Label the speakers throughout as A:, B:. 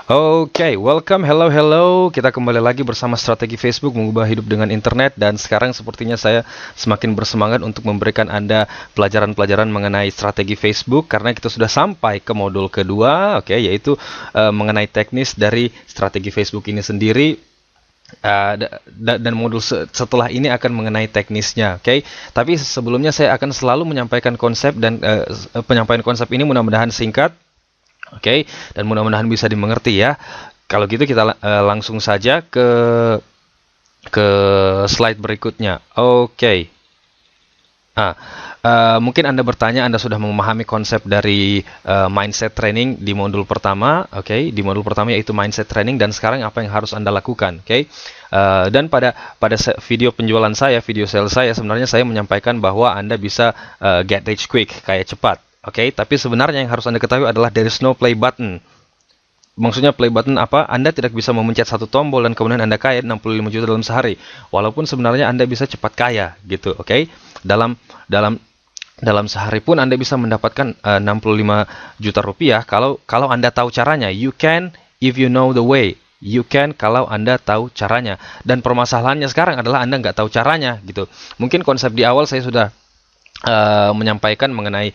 A: Oke, welcome, hello, hello. Kita kembali lagi bersama Strategi Facebook Mengubah Hidup dengan Internet. Dan sekarang sepertinya saya semakin bersemangat untuk memberikan Anda pelajaran-pelajaran mengenai strategi Facebook, karena kita sudah sampai ke modul kedua, oke, yaitu mengenai teknis dari strategi Facebook ini sendiri. Dan modul setelah ini akan mengenai teknisnya, oke. Tapi sebelumnya saya akan selalu menyampaikan konsep, dan penyampaian konsep ini mudah-mudahan singkat. Oke, dan mudah-mudahan bisa dimengerti ya. Kalau gitu kita langsung saja ke slide berikutnya. Oke. Mungkin Anda bertanya, Anda sudah memahami konsep dari mindset training di modul pertama, oke? Di modul pertama yaitu mindset training, dan sekarang apa yang harus Anda lakukan, oke? Dan pada video penjualan saya, video sales saya, sebenarnya saya menyampaikan bahwa Anda bisa get rich quick, kayak cepat. Oke, tapi sebenarnya yang harus Anda ketahui adalah there is no play button. Maksudnya play button apa? Anda tidak bisa memencet satu tombol dan kemudian Anda kaya 65 juta dalam sehari. Walaupun sebenarnya Anda bisa cepat kaya gitu, oke? Dalam sehari pun Anda bisa mendapatkan 65 juta rupiah kalau Anda tahu caranya. You can if you know the way. You can kalau Anda tahu caranya. Dan permasalahannya sekarang adalah Anda nggak tahu caranya gitu. Mungkin konsep di awal saya sudah menyampaikan mengenai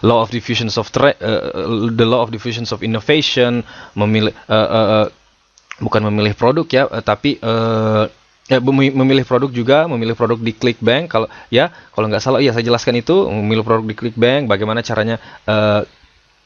A: law of diffusion of the law of diffusion of innovation, bukan memilih produk ya, tapi memilih produk juga, memilih produk di ClickBank. Kalau nggak salah, saya jelaskan itu, memilih produk di ClickBank, bagaimana caranya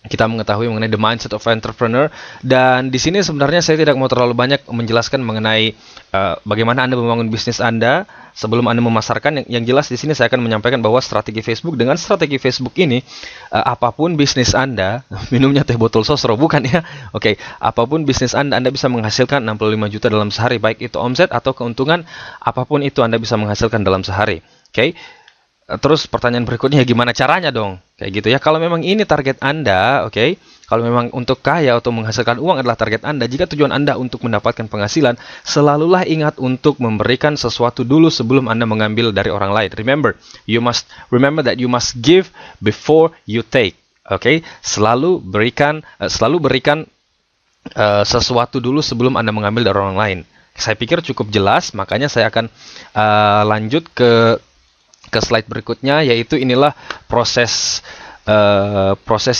A: kita mengetahui mengenai the mindset of entrepreneur. Dan di sini sebenarnya saya tidak mau terlalu banyak menjelaskan mengenai bagaimana Anda membangun bisnis Anda sebelum Anda memasarkan. Yang jelas di sini saya akan menyampaikan bahwa strategi Facebook, dengan strategi Facebook ini, apapun bisnis Anda, minumnya teh botol sosro bukan ya? Oke, apapun bisnis Anda bisa menghasilkan 65 juta dalam sehari, baik itu omset atau keuntungan, apapun itu Anda bisa menghasilkan dalam sehari. Oke. Terus pertanyaan berikutnya, gimana caranya dong? Kayak gitu ya. Kalau memang ini target Anda, oke. Kalau memang untuk kaya atau menghasilkan uang adalah target Anda, jika tujuan Anda untuk mendapatkan penghasilan, selalulah ingat untuk memberikan sesuatu dulu sebelum Anda mengambil dari orang lain. Remember that you must give before you take. Oke. Selalu berikan sesuatu dulu sebelum Anda mengambil dari orang lain. Saya pikir cukup jelas, makanya saya akan lanjut ke slide berikutnya, yaitu inilah proses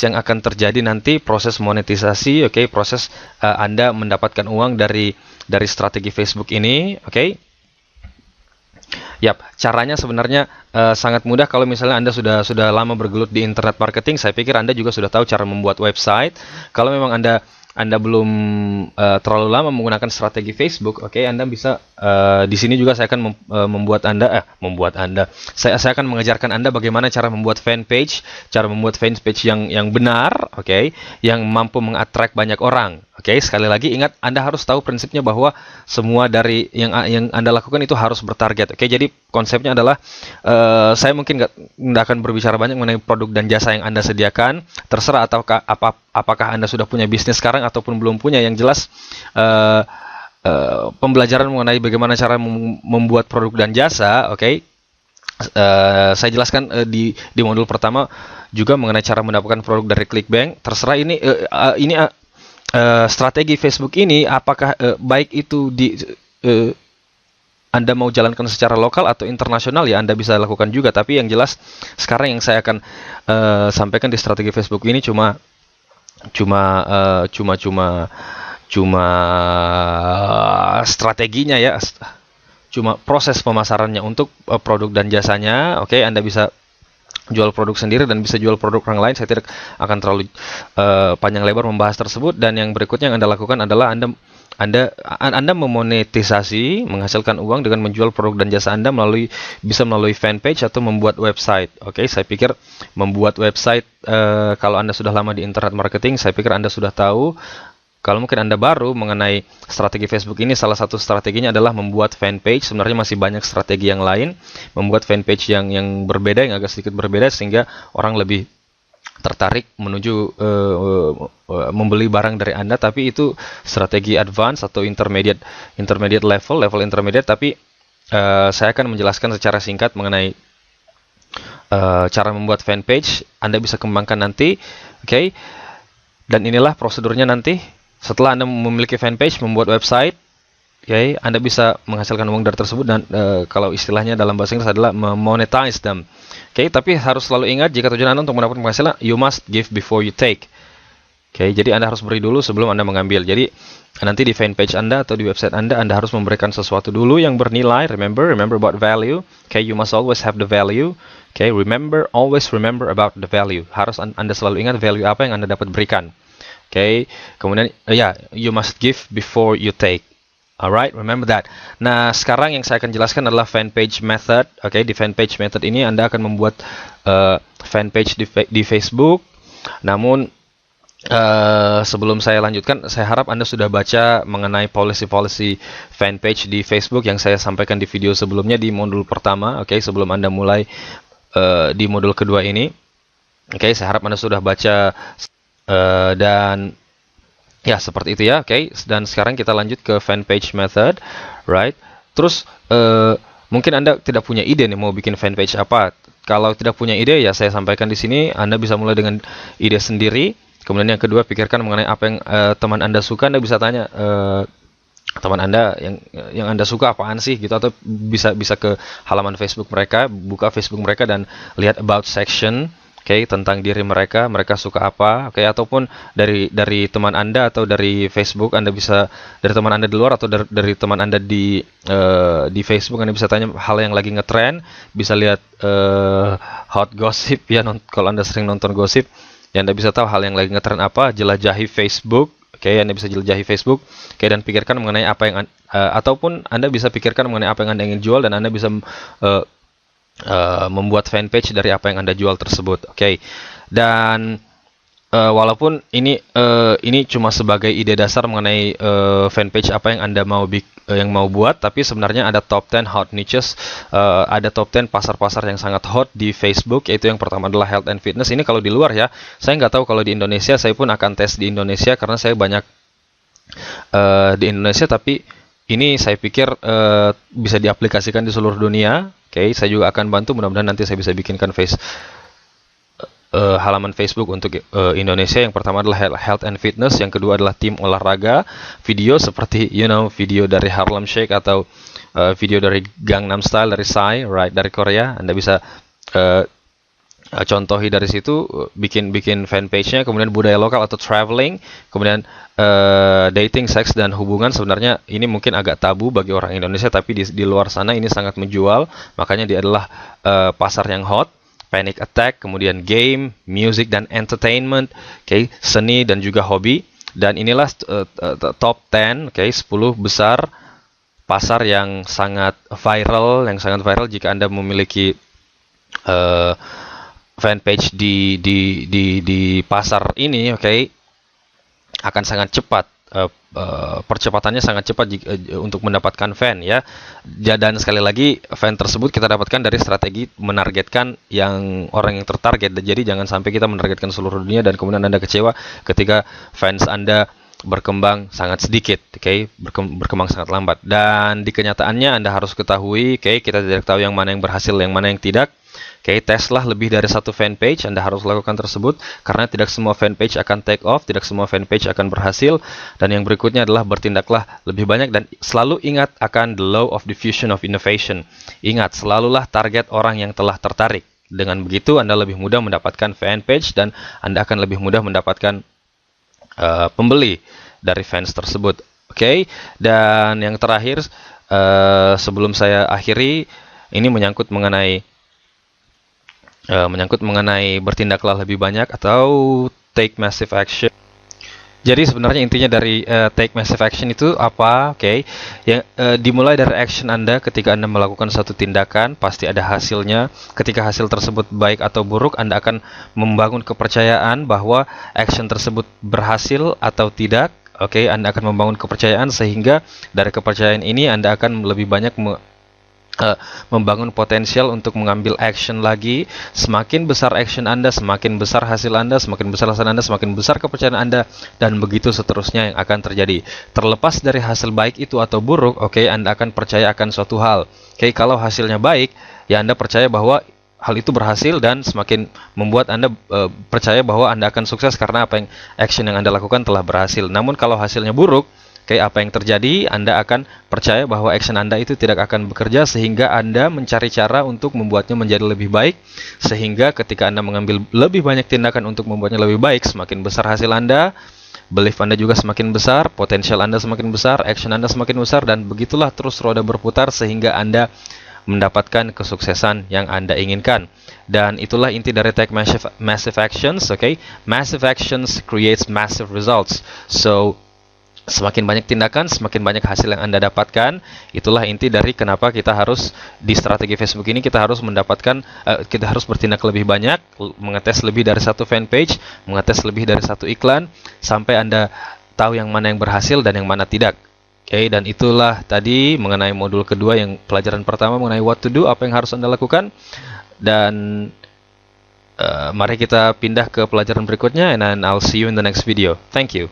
A: yang akan terjadi nanti, proses monetisasi, oke, proses Anda mendapatkan uang dari strategi Facebook ini, oke. Yap, caranya sebenarnya sangat mudah. Kalau misalnya Anda sudah lama bergelut di internet marketing, saya pikir Anda juga sudah tahu cara membuat website. Kalau memang Anda belum terlalu lama menggunakan strategi Facebook, oke, Anda bisa di sini juga saya akan saya akan mengajarkan Anda bagaimana cara membuat fanpage, yang benar, oke, yang mampu mengattract banyak orang. Oke, sekali lagi ingat, Anda harus tahu prinsipnya bahwa semua dari yang Anda lakukan itu harus bertarget. Oke, jadi konsepnya adalah saya mungkin nggak akan berbicara banyak mengenai produk dan jasa yang Anda sediakan. Terserah apakah Anda sudah punya bisnis sekarang ataupun belum punya. Yang jelas pembelajaran mengenai bagaimana cara membuat produk dan jasa, oke. Saya jelaskan di modul pertama juga mengenai cara mendapatkan produk dari ClickBank. Terserah ini strategi Facebook ini, apakah baik itu Anda mau jalankan secara lokal atau internasional, ya Anda bisa lakukan juga. Tapi yang jelas sekarang yang saya akan sampaikan di strategi Facebook ini cuma strateginya ya, cuma proses pemasarannya untuk produk dan jasanya. Oke, Anda bisa jual produk sendiri dan bisa jual produk orang lain. Saya tidak akan terlalu panjang lebar membahas tersebut. Dan yang berikutnya yang Anda lakukan adalah Anda memonetisasi, menghasilkan uang dengan menjual produk dan jasa Anda bisa melalui fanpage atau membuat website. Oke, saya pikir membuat website, kalau Anda sudah lama di internet marketing, saya pikir Anda sudah tahu. Kalau mungkin Anda baru mengenai strategi Facebook ini, salah satu strateginya adalah membuat fanpage. Sebenarnya masih banyak strategi yang lain, membuat fanpage yang berbeda, yang agak sedikit berbeda, sehingga orang lebih tertarik menuju membeli barang dari Anda. Tapi itu strategi advance atau intermediate level intermediate. Tapi saya akan menjelaskan secara singkat mengenai cara membuat fanpage. Anda bisa kembangkan nanti, oke. Dan inilah prosedurnya nanti setelah Anda memiliki fanpage, membuat website. Oke, Anda bisa menghasilkan uang dari tersebut dan kalau istilahnya dalam bahasa Inggris adalah monetize them. Oke, tapi harus selalu ingat jika tujuan Anda untuk mendapatkan penghasilan, you must give before you take. Oke, jadi Anda harus beri dulu sebelum Anda mengambil. Jadi nanti di fanpage Anda atau di website Anda harus memberikan sesuatu dulu yang bernilai. Remember about value. Okay, you must always have the value. Okay, always remember about the value. Harus Anda selalu ingat value apa yang Anda dapat berikan. Okay, kemudian you must give before you take. Alright, remember that. Nah, sekarang yang saya akan jelaskan adalah fanpage method. Oke, di fanpage method ini Anda akan membuat fanpage di Facebook. Namun sebelum saya lanjutkan, saya harap Anda sudah baca mengenai policy fanpage di Facebook yang saya sampaikan di video sebelumnya di modul pertama. Oke, sebelum Anda mulai di modul kedua ini. Oke, saya harap Anda sudah baca dan ya, seperti itu ya, oke. Dan sekarang kita lanjut ke fanpage method, right? Terus mungkin Anda tidak punya ide nih mau bikin fanpage apa. Kalau tidak punya ide, ya saya sampaikan di sini. Anda bisa mulai dengan ide sendiri. Kemudian yang kedua, pikirkan mengenai apa yang teman Anda suka. Anda bisa tanya teman Anda yang Anda suka apaan sih gitu, atau bisa ke halaman Facebook mereka, buka Facebook mereka dan lihat about section. Oke, tentang diri mereka suka apa. Oke, ataupun dari teman Anda atau dari Facebook, Anda bisa dari teman Anda di luar atau dari teman Anda di Facebook, Anda bisa tanya hal yang lagi ngetrend, bisa lihat hot gossip ya, kalau Anda sering nonton gosip, ya Anda bisa tahu hal yang lagi ngetrend apa, jelajahi Facebook. Oke, Anda bisa jelajahi Facebook. Oke, dan pikirkan mengenai apa yang ataupun Anda bisa pikirkan mengenai apa yang Anda ingin jual, dan Anda bisa membuat fanpage dari apa yang Anda jual tersebut. Oke. Dan walaupun ini cuma sebagai ide dasar mengenai fanpage apa yang Anda mau buat, tapi sebenarnya ada top 10 hot niches, ada top 10 pasar-pasar yang sangat hot di Facebook, yaitu yang pertama adalah health and fitness. Ini kalau di luar ya. Saya nggak tahu kalau di Indonesia, saya pun akan tes di Indonesia karena saya banyak di Indonesia, tapi ini saya pikir bisa diaplikasikan di seluruh dunia. Oke, saya juga akan bantu, mudah-mudahan nanti saya bisa bikinkan halaman Facebook untuk Indonesia. Yang pertama adalah health and fitness, yang kedua adalah tim olahraga, video seperti video dari Harlem Shake atau video dari Gangnam Style dari Psy, right, dari Korea. Anda bisa contohi dari situ, bikin fanpage-nya. Kemudian budaya lokal atau traveling, kemudian dating, seks, dan hubungan. Sebenarnya ini mungkin agak tabu bagi orang Indonesia, tapi di luar sana ini sangat menjual, makanya dia adalah pasar yang hot. Panic attack, kemudian game, music, dan entertainment, seni dan juga hobi. Dan inilah top 10, 10 besar pasar yang sangat viral jika Anda memiliki fanpage di pasar ini. Akan sangat cepat, percepatannya sangat cepat untuk mendapatkan fan ya. Dan sekali lagi, fan tersebut kita dapatkan dari strategi menargetkan orang yang tertarget. Jadi jangan sampai kita menargetkan seluruh dunia dan kemudian Anda kecewa ketika fans Anda berkembang sangat sedikit, berkembang sangat lambat. Dan di kenyataannya Anda harus ketahui, kita tidak tahu yang mana yang berhasil, yang mana yang tidak. Teslah lebih dari satu fanpage. Anda harus lakukan tersebut karena tidak semua fanpage akan take off, tidak semua fanpage akan berhasil. Dan yang berikutnya adalah bertindaklah lebih banyak dan selalu ingat akan the law of diffusion of innovation. Ingat, selalulah target orang yang telah tertarik. Dengan begitu Anda lebih mudah mendapatkan fanpage dan Anda akan lebih mudah mendapatkan pembeli dari fans tersebut. Dan yang terakhir, sebelum saya akhiri, ini menyangkut mengenai bertindaklah lebih banyak atau take massive action. Jadi sebenarnya intinya dari take massive action itu apa? Yang dimulai dari action Anda. Ketika Anda melakukan satu tindakan, pasti ada hasilnya. Ketika hasil tersebut baik atau buruk, Anda akan membangun kepercayaan bahwa action tersebut berhasil atau tidak. Anda akan membangun kepercayaan, sehingga dari kepercayaan ini Anda akan lebih banyak membangun potensial untuk mengambil action lagi. Semakin besar action Anda, semakin besar hasil Anda, semakin besar hasil Anda, semakin besar kepercayaan Anda, dan begitu seterusnya yang akan terjadi. Terlepas dari hasil baik itu atau buruk, Anda akan percaya akan suatu hal. Kalau hasilnya baik, ya Anda percaya bahwa hal itu berhasil dan semakin membuat Anda percaya bahwa Anda akan sukses karena apa yang action yang Anda lakukan telah berhasil. Namun kalau hasilnya buruk, kayak apa yang terjadi, Anda akan percaya bahwa action Anda itu tidak akan bekerja, sehingga Anda mencari cara untuk membuatnya menjadi lebih baik, sehingga ketika Anda mengambil lebih banyak tindakan untuk membuatnya lebih baik, semakin besar hasil Anda, belief Anda juga semakin besar, potensial Anda semakin besar, action Anda semakin besar, dan begitulah terus roda berputar sehingga Anda mendapatkan kesuksesan yang Anda inginkan. Dan itulah inti dari take massive actions, okay? Massive actions creates massive results. So, semakin banyak tindakan, semakin banyak hasil yang Anda dapatkan. Itulah inti dari kenapa kita harus di strategi Facebook ini, kita harus mendapatkan, kita harus bertindak lebih banyak, mengetes lebih dari satu fanpage, mengetes lebih dari satu iklan, sampai Anda tahu yang mana yang berhasil dan yang mana tidak. Oke, dan itulah tadi mengenai modul kedua, yang pelajaran pertama mengenai what to do, apa yang harus Anda lakukan. Dan mari kita pindah ke pelajaran berikutnya, and I'll see you in the next video. Thank you.